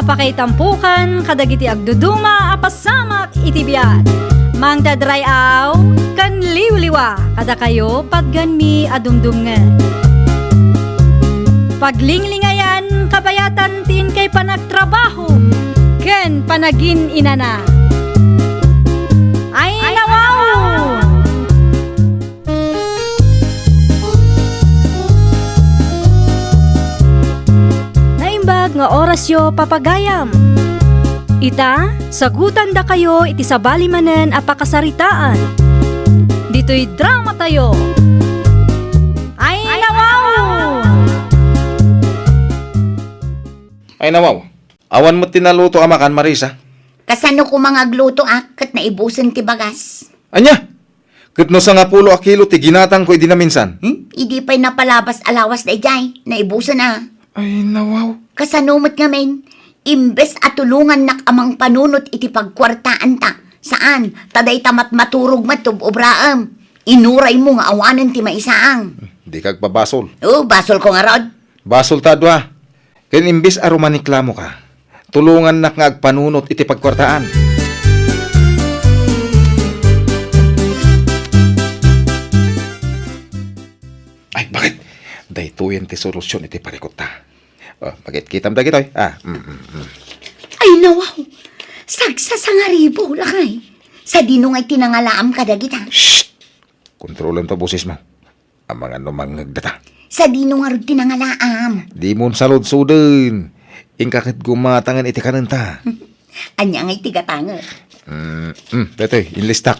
Apakaitampukan kadagiti agduduma apasamak iti biat. Mangdadrayaw kan liwliwa kada kayo patgan mi adumdumngen. Paglinglingayan kabayatan tin kay panagtrabaho ken panagin inana. Ay nawaw! Naimbag nga oras yo papagayam. Ita, sagutan da kayo iti sabali manen apakasaritaan. Dito'y drama tayo. Ay nawaw! Ay nawaw, awan mo tinaluto amakan, Marisa. Kasano ko mga gluto kat na ibusan ti bagas. Anya, kitno sa nga pulo a kilo ti ginatang ko na minsan. Idi pa'y napalabas alawas na ijay, na ibusan na. Ay nawaw. Kasano mo't ngamin, imbes at tulungan nak amang panunot iti pagkwartaan ta. Saan? Taday tamat maturog matub obraam. Inuray mo nga awanan ti maisaang. Di kag pabasol. Basol ko nga rod. Basol tadwa. Ken imbis arumaniklamo ka, tulungan nak nga agpanunot iti pagkwartaan. Ay, bakit? Daytoyen ti solusyon iti parikot ta. Bakit kitam da gitoy? Ay nawaw, sagsasangaribo lakay. Sa dinong ay tinangalaam kadagita. Shh! Kontrolan to boses mo. Ang mga numangagdata. Sa dinong nga rod tinangalaam. Di mon salod-suden. Ingkakit gumatangan iti kananta. Anya ngay tigatanga. Detoy, inlistak.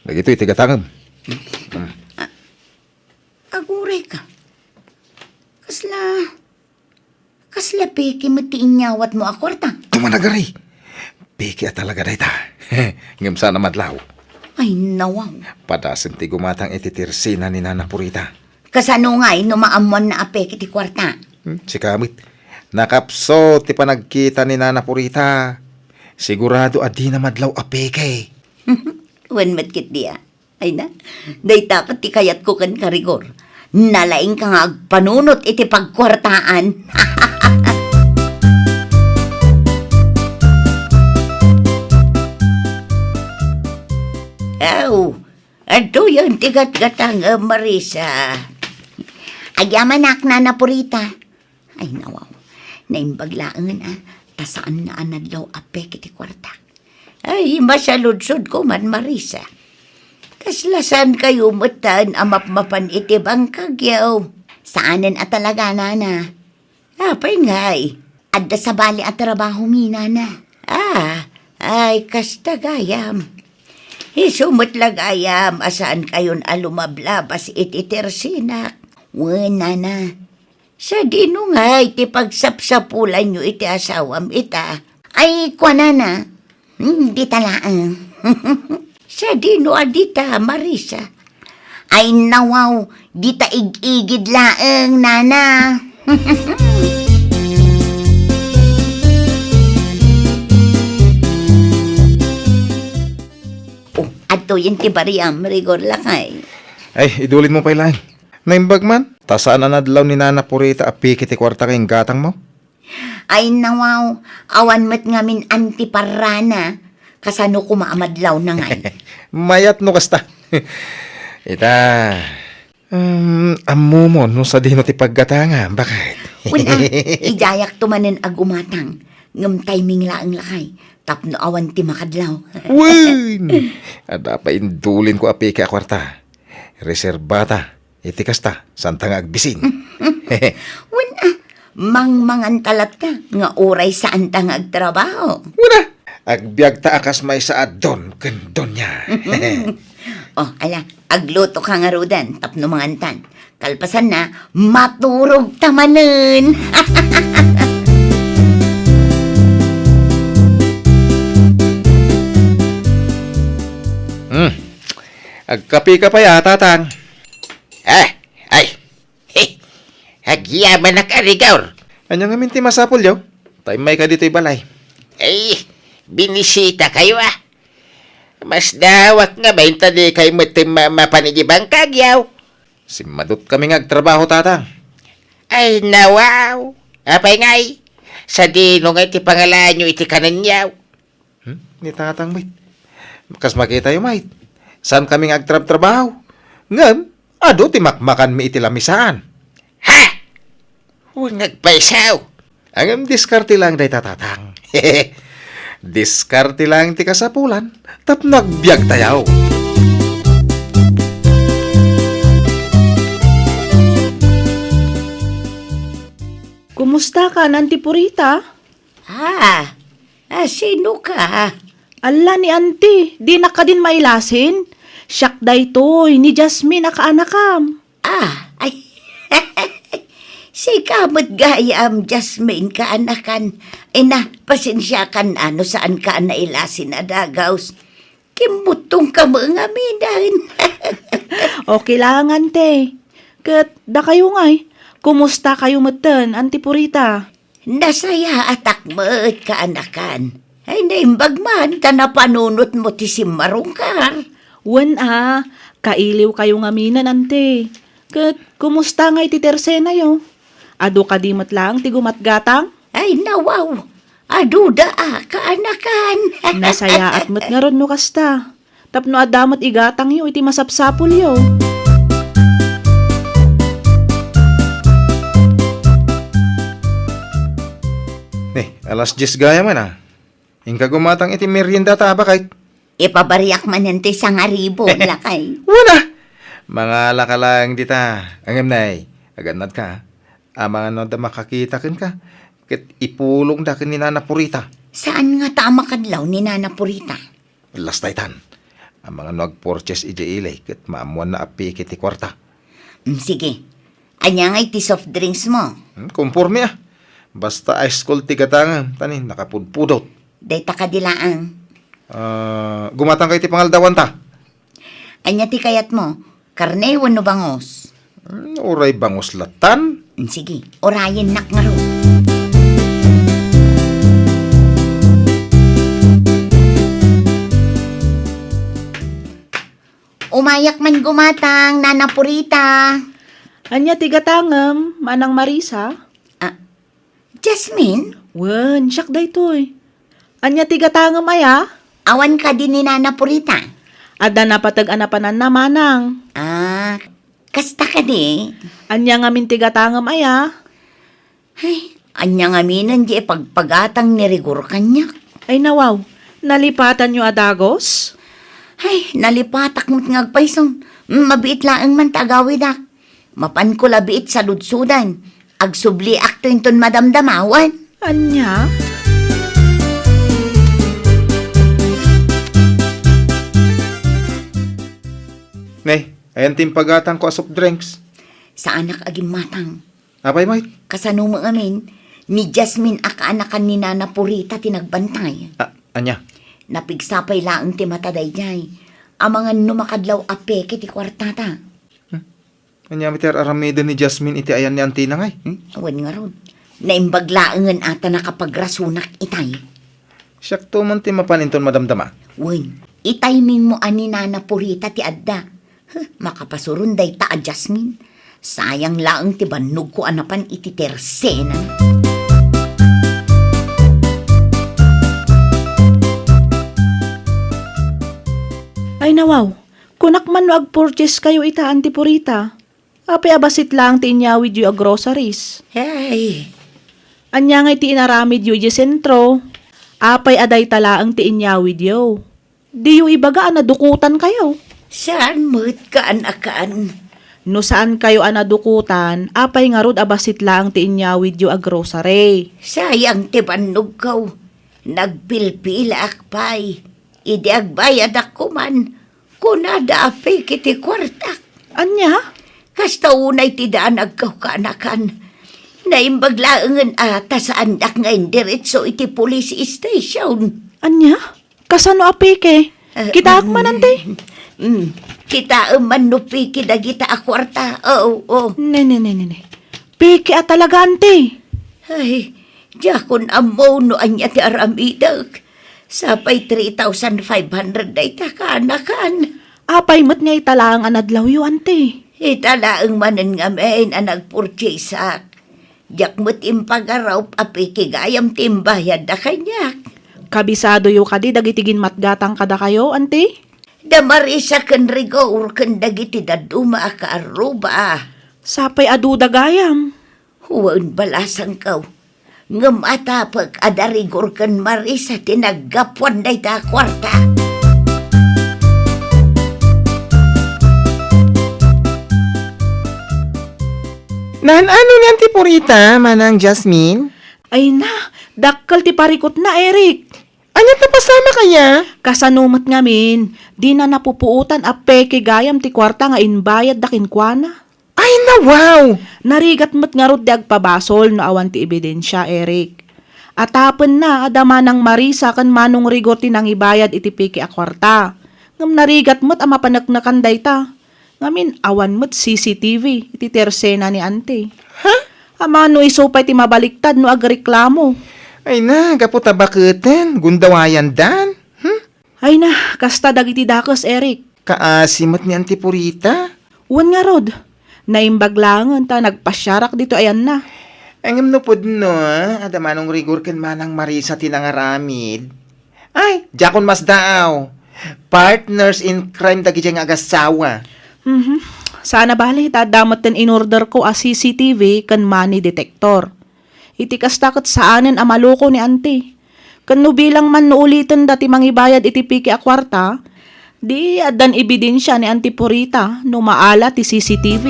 Dagitoy, tigatangam. Aguray ka. Kasla peki matiin nyawat mo akwarta. Tumanagari. Piki at talaga dayta. Ngam sana madlaw. Ay nawaw. Padasin ti gumatang iti tirsina ni Nana Purita. Kasano nga'y numaamuan na apek iti kwarta. Si Kamit. Nakapso ti panagkita ni Nana Purita. Sigurado adi na madlaw apeke. Wan matkit diya. Ay na, day tapat ti kayat ko kan karigor. Nalaing ka nga agpanunot iti pagkwartaan. Ato yung tigat-gatang Marisa. Ayaman na Napurita. Ay nawaw, naimbaglaan tasaan na anadlaw apek iti kwarta. Ay, masaludsod ko man Marisa. Kaslasan kayo matan amapmapan iti bangkagyaw. Saanen at talaga nana. Apay ngay, adda sa bali at trabaho minana. Ay kastagayam. Isumot lagayam asaan kayon alumablabas iti tersinak. Wala na. Sa dinungay ti pagsapsapulan nyo iti asawam ita. Ay kwa na. Di talaan. Sa dino adita Marisa. Ay nawaw, di ta igigid laeng nana. Ato yung tibariam, rigor lakay. Ay, idulin mo pa ilan. Naimbag man, tasaan na nadlaw ni Nana Purita apiki ti kwarta kayong gatang mo? Ay nawaw, awan met ngamin antiparana. Kasano ko maamadlaw na ngay. Mayat no kasta. Ita, amo mo no sa dino ti paggatanga, bakit? Una, ijayak tumanen agumatang. Ngam timing laang lakay. Tapno awan ti makadlaw. Win! Ada pa indulin ko apiki a kwarta. Reserbata, iti kasta, santang agbisin. Una, mangmangan talat ka. Nga oray saan tang agtrabaho. Una, agbiag ta akas may saad don, kendon niya. Ala, agluto ka nga rudan. Tapno mangantan. Kalpasan na, maturog tamanen. Agkapi ka pa yata, Tang. Hagyaman na karigaw. Anya nga minti masapol yaw. Tay may ka dito'y balay. Ay, binisita kayo Mas dawak nga ba yung tali kayo mapanigibang kagyaw? Simadot kami ngagtrabaho, Tatang. Ay, nawaw. Apay ngay. Sa dino nga iti pangalan nyo iti kananyaw. Ni tatang mait. Kas makita yung mait. Saan kaming agtrab-trabaho? Ngam, ado ti makmakan mi iti lamisaan. Ha? Huwag nagpaisaw. Ang diskarte lang day tatatang. Diskarte lang ti kasapulan. Tap nagbiag tayaw. Kumusta ka, Nanti Purita? Sino ka? Ala ni Auntie, di na ka din mailasin. Siyak daytoy, ni Jasmine akaanakam. Ay, si kamot gayam, Jasmine, kaanakan. Pasensya kan saan ka nailasin na dagaws. Kimutong ka mga minahin. Okay lang, Ante. Kat, da kayo ngay. Kumusta kayo matan, Auntie Purita? Nasaya atak mo't kaanakan. Ay, naimbag man, tanapanunot mo ti simarungkar. Wan kailiw kayo nga minan, Ante. Kat, kumusta ngay ti tersena yo? Ado ka di matlang ti gumatgatang? Ay, nawaw. Aduda kaanakan. Nasaya at mat nga ron no kasta. Tapno adamat igatang yo, iti masapsapul yo. Alas 10 gaya man Ingka gumatang iti merienda ta ba kahit? Ipabariak man yan ti sangaribo, lakay. Wala! Mga lakalang dita. Angam nay, aganad ka. Mga no da makakita kin ka. Kit ipulong da kin ni Nana Purita. Saan nga tama kadlaw ni Nana Purita? Last taytan. Ang mga nag-purchase iji ilay. Kit maamuan na api kiti kwarta. Sige. Anya nga iti soft drinks mo. Kumpurmi Basta ice cold ti katangan. Tanin, nakapudpudot. Dayta kadilaang. Gumatang kayo ti pangaldawan ta. Anya ti kayat mo? Karne wano bangos? Uray bangos latan. Sige, orayin nak nga ro. Umayak man gumatang, Nana Purita. Anya tigatangam, Manang Marisa? Jasmine, Wan, siyak daytoy. Anya tigatangam aya? awan ka din ni Nana Purita. Ada napatag-anapanan na Manang. Kasta ka di. Anya nga min tigatangam aya? Ay, anya nga minan di pagpagatang ni Rigor kanyak. Ay nawaw, nalipatan nyo adagos? Ay, nalipatak mo't ngagpaison. Mabiit laang man tagawid ak. Mapan ko labiit sa ludsudan. Agsubli akto inton madamdamawan. Anya? Nay, ayan tim pagatang ko soft drinks. Sa anak aging matang. Apay mait? Kasano mo amin, ni Jasmine akaanakan ni Nana Purita tinagbantay. Anya? Napigsapay laang ti matadayjay. Ang mga numakadlaw apeke ti kwartata. Anya miter aramida ni Jasmine iti ayan ni Antina ngay. Awan nga ron. Naimbaglaangan ata nakapagrasunak itay. Siyak to man ti mapaninton madamdama. Wen, itiming mo ani Nana Purita ti adda. Makapasurunday ta a Jasmine. Sayang laang ti bannog ko anapan iti tersena. Ay nawaw, kunak man no ag-purchase kayo ita, Auntie Purita. Apay abasit lang ti inyawid yu a groceries. Hey, Anya nga iti inaramid yu iti sentro. Apay aday talaang ti inyawid yu. Di yu ibaga anadukutan kayo. saan mo't kaan-akaan? No saan kayo anadukutan, apay nga rod abasit lang ti inyawid yu a grocery. Sayang ti bannog kaw. Nagpilpila akpay. Idi agbayad ako man. Kunada apay kiti kwartak. Anya? Kasta unay ti daan agkaw kaanakan. Naimbaglaangan ata saan dak ngayon diretso iti police station. Anya? Kasano apike? Kita akman, ante? Kita man no piki dagita a kwarta. Oo. Ne. Piki at talaga, ante. Ay, jakon amo no anya ti aramidag. Sapay 3,500 day ta kaanakan. Apay mat nga italang anadlaw yu, ante. Italaang manan nga men ang nagpurchase ak. Jak mo't impagarawp api kigayam timbayad da kanyak. Kabisado yu kadi dagitigin matgatang kada kayo, ante? Damarisa ken rigor ken dagiti daduma ka aruba. Sapay adu dagayam. Huwag balasang kaw. Ngem atapag adarigor ken marisa tinaggapuan day ta kwarta. Nan ano niyan ti Purita, manang Jasmine? Ay na, dakkal ti parikot na, Eric. Anya tapasama kaya? Kasanumat ngamin, di na napupuutan a peke gayam ti kwarta nga inbayad dakin kuana. Ay na wow! Narigat mo't nga rod di agpabasol no awan ti ebidensya, Eric. Atapen na adama ng Marisa kan manong rigor ti nang ibayad iti peke a kwarta. Ngam narigat mo't ama panaknakanday ta. Ngamin awan mo't CCTV iti tersena ni ante. Ha? Ama no isupay ti mabaliktad no agreklamo. Ay na, gaputa baketen, gundawayan dan. Ay na, kasta dagiti dakos, Eric. Kaasimot niyan ti Purita. Uwan nga rod. Naimbaglangan ta, nagpasyarak dito, ayan na. Angam no pod no, adama nung rigor ken manang Marisa tinangaramid. Ay, jakon mas daaw. Partners in crime dagi nga agasawa. Sana bali, tadamot din in-order ko a CCTV kan money detector. Iti kastakot saanen a maloko ni ante. Kan no bilang man no ulitin dati mangibayad iti piki a kwarta, di adan ebidensya ni Auntie Purita no maala ti CCTV.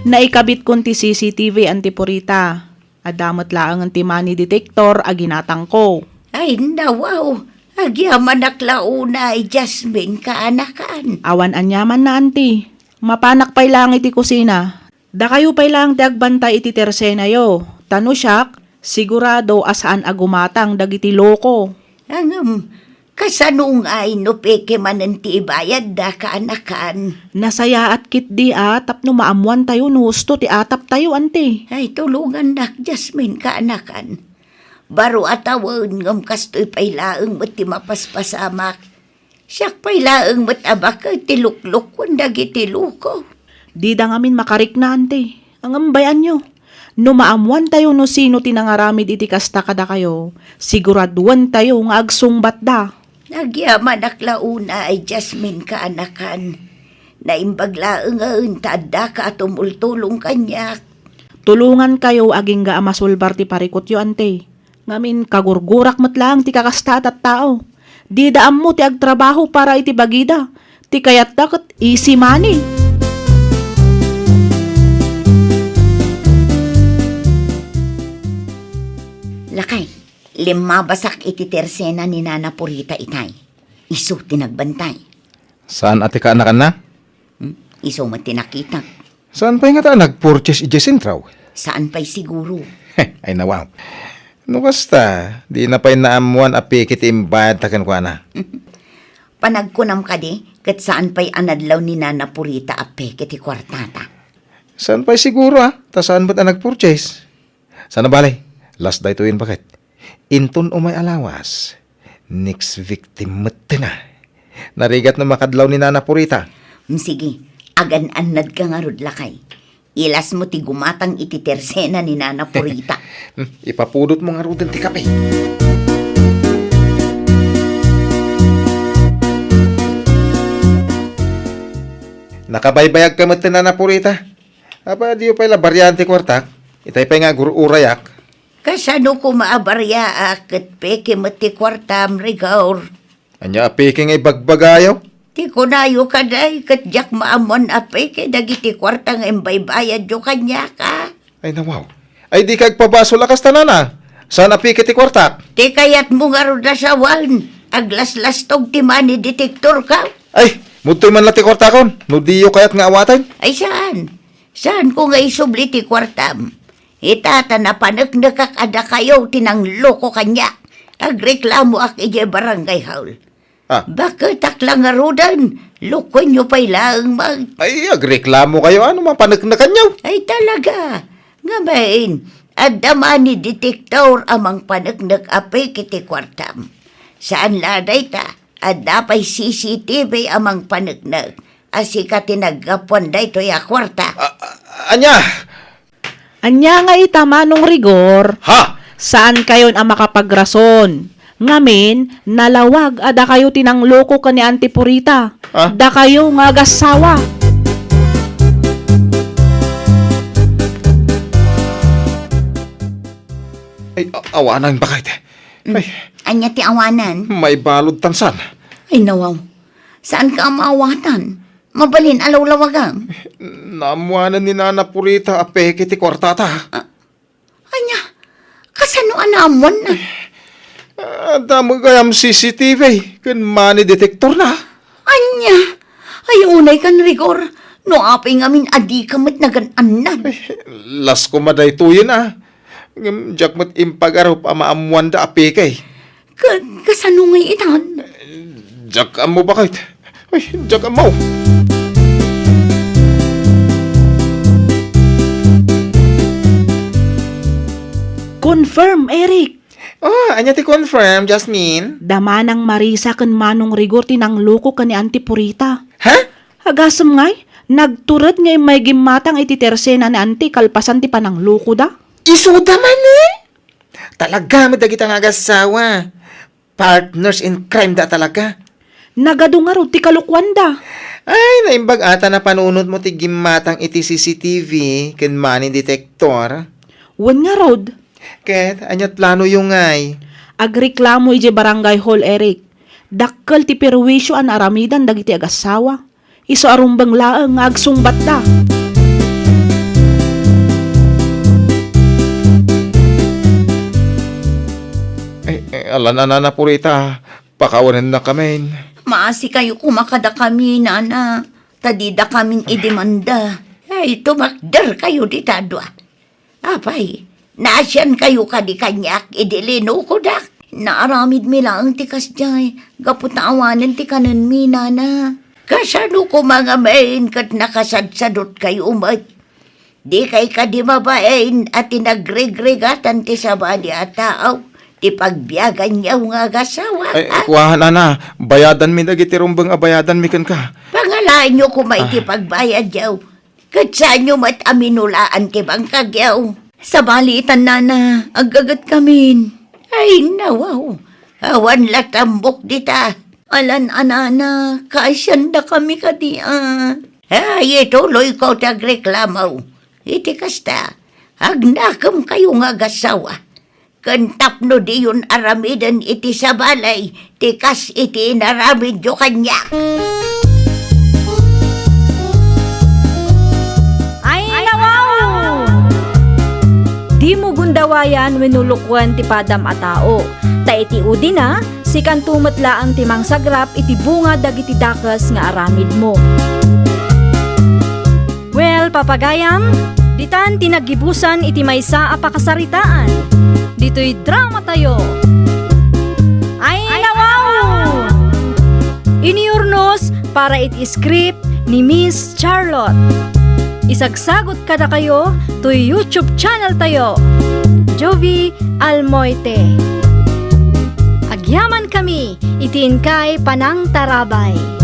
Naikabit kon ti CCTV, Auntie Purita. Adamot laang ang ti money detector a ginatang ko. Ay nawaw, agyaman naklauna ay Jasmine kaanakan. Awan anyaman na, Auntie. Mapanak pay lang iti kusina. Da kayo pay lang ti agbantay iti tersena yo. Tano siyak, sigurado asaan agumatang dagiti loko. Angam, kasanung ay no peke manen ti ibayad da kaanakan. Nasaya at kit di tapno maamuan tayo no husto ti atap tayo, Auntie. Ay tulungan nak Jasmine kaanakan. Baro atawon ngam kastoy pailaeng met ti mapaspasamak. Siyak pailaeng met abak ti lukluk kun dagiti luko. Di da ngamin makarik na, Auntie. Ang ambayan nyo. No maamuan tayo no sino tinangaramid iti kasta kada kayo, siguraduan tayo nga agsungbat da. Nagyaman naklauna ay Jasmine kaanakan. Naimbaglaeng ngayon tada ka tumultulong kanyak. Tulungan kayo aging ga amasulbar ti parikot yo, Auntie. Ngamin kagurgurak mat lang ti kakasta at tao. Di daam mo ti agtrabaho para iti bagida. Ti kayat dakat easy money. Lakay, limabasak iti tersena ni Nana Purita itay. Isu tinagbantay. Saan ati kaanakan na? Isu mo tinakita. Saan pa nga ta nag-purchase ijesintraw? Saan pa'y siguro? Ay na wow. No kasta, di na pa'y naamuan api kiti imbad takan kwa na. Panagkunam ka di, kat saan pa'y anadlaw ni Nana Purita ape kiti kwartata. Saan pa'y siguro ta saan ba't nag-purchase? Sana balay, last day to yun bakit? Inton umay alawas, next victim mati na. Narigat na makadlaw ni Nana Purita. Sige, agan-anad ka nga rod lakay. Ilas mo ti gumatang iti tersena ni Nana Purita. Ipapudot mo nga rudin ti kape. Nakabaybayag ka mo ti Nana Purita. Aba, di pa ila baryante kwartak. Itay pa nga gururayak. Kasano ko maabarya kat peke mati kwartam rigaur. Anya api ngay bagbagayaw. Ti kunayo kaday kat jak maamon ape kay dagiti kwartang embaybayad yo kanya ka. Ay na wow. Ay di kag pabaso lakas tanana. Saan api kiti kwartak? Ti kayat mo nga ro na sawan. Aglas-lastog ti money detector ka. Ay, mutoy man lati kwartakon. No diyo kayat nga awatan. Ay saan? Saan ko nga isubli ti kwartam? Itata na panagnakakada kayo tinang loko kanya. Agreklamo ak ije barangay haul. Ah. Bakit aklang nga rodan? Loko nyo pa'y lang mag... Ay, agreklamo kayo. Ano mapanak na kanyaw? Ay talaga. Ngayon, adama ni detektor amang panagnak ape kiti kwartam. Saan laday ta? At dapay CCTV amang panagnag. Asi ka tinagapon da ito ya kwarta. Anya! Anya nga ita Manong Rigor, Ha? saan kayon ang makapagrason? Ngamin, nalawag ada kayo tinangloko ka ni Auntie Purita. Ha? Da kayo nga gasawa. Ay, awanan bakit? Ay, Anya ti awanan. may balod tansan. Ay nawaw. Saan ka maawatan? Mabalin alaw lawagang. Namuanan ni Nana Purita apeke ti kwartata. Anya, kasano anamon na? Damo gayam CCTV, kan money detector na. Anya, ay unay kan rigor. No apay ngamin adi kamat naganan. Las ko maday tuyin Ngam jak mat impagarup ama amuan da apeke. Kasano ngay itan? Jak amo bakit? Ay, jak amo. Confirm, Eric. Oh, anya ti confirm, Jasmine. Dama ng Marisa kan Manong Rigor tinangloko ka ni Auntie Purita. Ha? Agasam ngay, nagturad ngay may gimatang iti tersena ni Auntie kalpasan ti panangloko da. Isuda man Talaga, madagit ang agasawa. Partners in crime da talaga. Nagadungaro ti kalukwan da. Ay, naimbag ata na panunod mo ti gimatang iti CCTV ken money detector. Wan nga rod. Ket, anyat plano yung ngay. Agreklamo ije barangay hall, Eric. Dakkel ti perwisyo an aramidan dagiti agasawa. Iso arumbang laeng nga agsungbat da. Alan na Purita, pakawanan na kami. Maasi kayo kumakada kami, nana. Tadida kaming idemanda. Ay, tumakder kayo di tadwa. Apay, nasyan kayo kadi kanyak, idilino ko dak. Naaramid mi lang tikas jay, gaputawanan ti kanan mi, nana. Kasano ko mga main kat nakasadsadot kayo umat. Di kay kadi mabain at tinagregregatan ti sabali at tao. Ti pagbiyagan niya nga gasawa. Ay, kuha na. Bayadan mi dagiti rumbang abayadan mi kan ka. Pangalaan nyo kung may pagbayad yaw. Katsa nyo mat aminulaan ti bangkag yaw. Sa balitan nana, agagat kamin. Ay nawaw, awan latambok dita. Alan anana, kasyanda kami kadian. Ay ituloy ko tagreklamaw. Iti kasta, agnakam kayo nga gasawa. Kantap no di yun aramidan iti sa balay, tikas iti naramid yo kanya. Ay, nawaw! Di mo gundawayan winulukwan ti padam a tao. Ta iti udi na, si kantumat laang timang sagrap iti bunga dagiti dakas nga aramid mo. Well, papagayam, ditan tinagibusan iti maysa a pakasaritaan. Dito'y drama tayo. Ay, nawaw! Iniurnos para iti script ni Miss Charlotte. Isagsagot kada kayo to YouTube channel tayo. Jovi Almoite. Agyaman kami, itin kay Panang Tarabay.